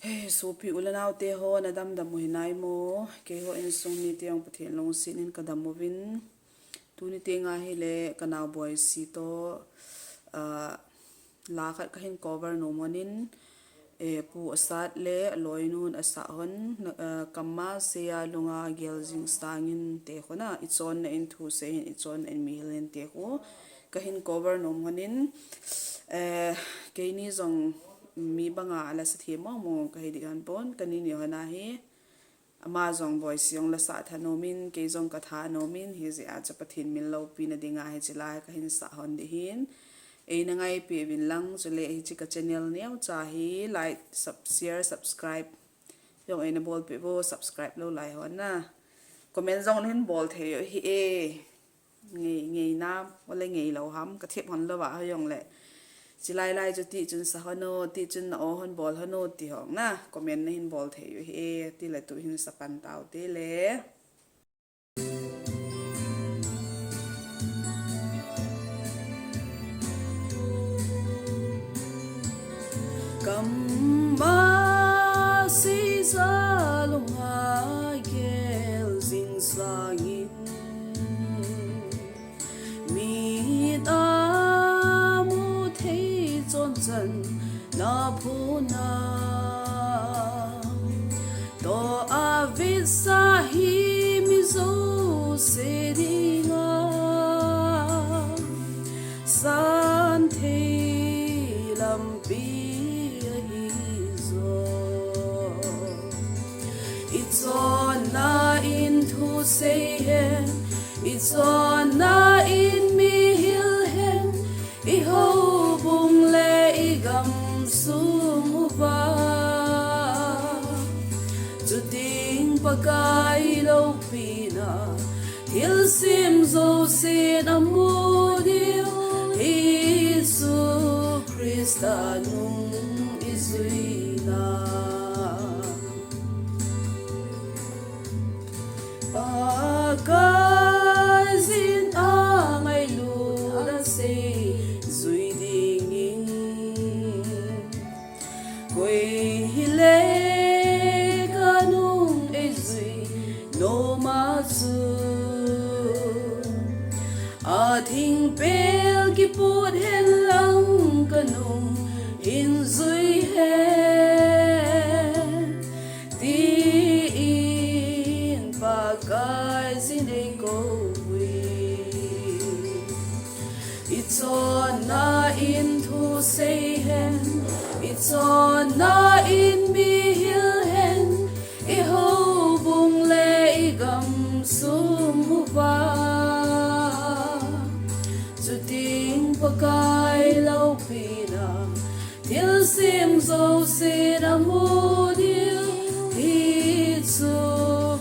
Sopi ulanau te ho na dam dam mo hinay mo ke ho in sung ni te ang pathin long sinin kadamovin tu ni te nga hele kanaw Boicy to lakat kahin cover no monin pu Asat le aloinu asahon kamma seya lunga gelzing stangin te ho na ichon na in thu seihen ichon en mihilen te ho kahin cover no monin ke ni zong mi banga ala sa themo mo kahidi han pon kanini hona hi amazon Boicy yong la sa thanomin ke zong katha nomin hi zi a chapathin min lo pi na dinga hi chila kahin sa hon di hin e na ngai pi bin lang chule hi chi ka channel neu cha hi like share subscribe yong e na bol pi bo subscribe lo lai hon na comment zong hin bol the hi e ngei na wala ngei lo ham ka thep hon lo wa yong le chỉ lai lai cho ti chun sa hano ti chun na ohon bol hano ti hong na comment na hin bol the yu he ti la tu hin sa pan tao te le kam ma si sa lung ha gel zing sangin mi ta chân na phu na to a vit sa hi mi zo se dinga san the lam pi hi zo it's on na in to seihen it's on na in mi hil hen I ho sumuba chu ding pakai lo pina hil sim zo sin amudio Isu Krista nung izuina pakai zin angai lu da se Hile kanung ezui no mazu ating pel ki put hen lang kanung in zui he ti in pakai zine go it's on na in to seihen it's on na in mi hil hen I ho bung le I gam sumuba chu ting pakai lau pina til sim zo sin amudio Isu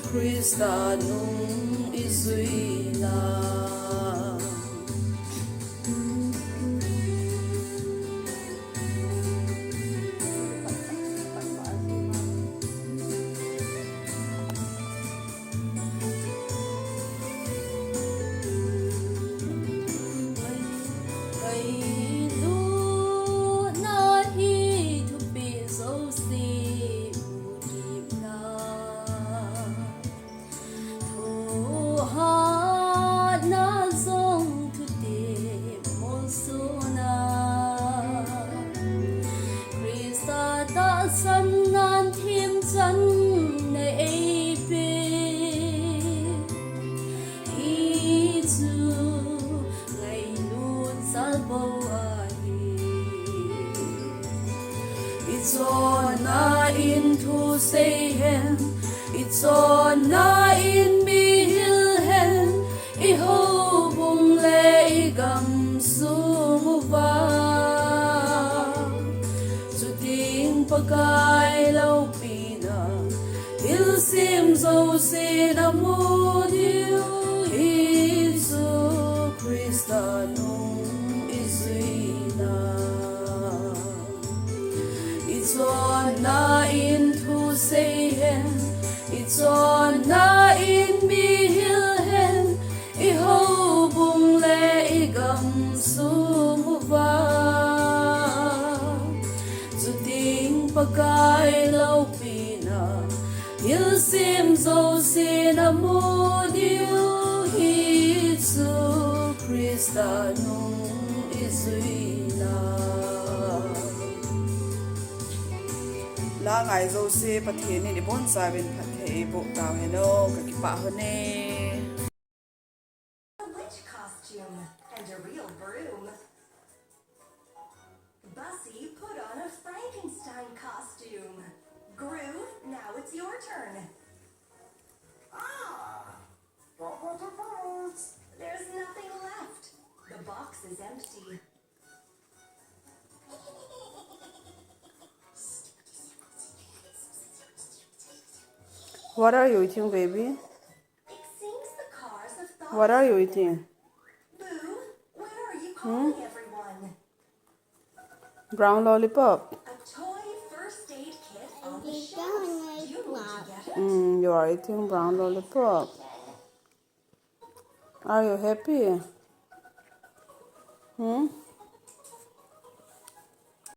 Krista nung izuina San nan thiên chân này pe hi chu ngày luôn sal bo ai it's on na in to seihen it's on na in mi hil hen I ho bung le I gam sumuba pakai lau pina il sim zo sin amudio Isu Krista nung izuina it's on na in to seihen it's on na in mi hil hen I ho bung le I gam sumuba pakai lo pina il sim zo sin amudiu hi su Krista nung izuina la ngai zo se pathian ni bon sabin pathe bo taw hello ka ki pa hone A witch costume and a real broom. Boicy put on a Frankenstein costume. Gru, now it's your turn. There's nothing left. The box is empty. What are you eating, baby? It seems the cars have thought. What are you eating? Boo, where are you calling everyone? Brown lollipop. A toy first aid kit on the shelf. You need to get it. You are eating brown lollipop. Are you happy?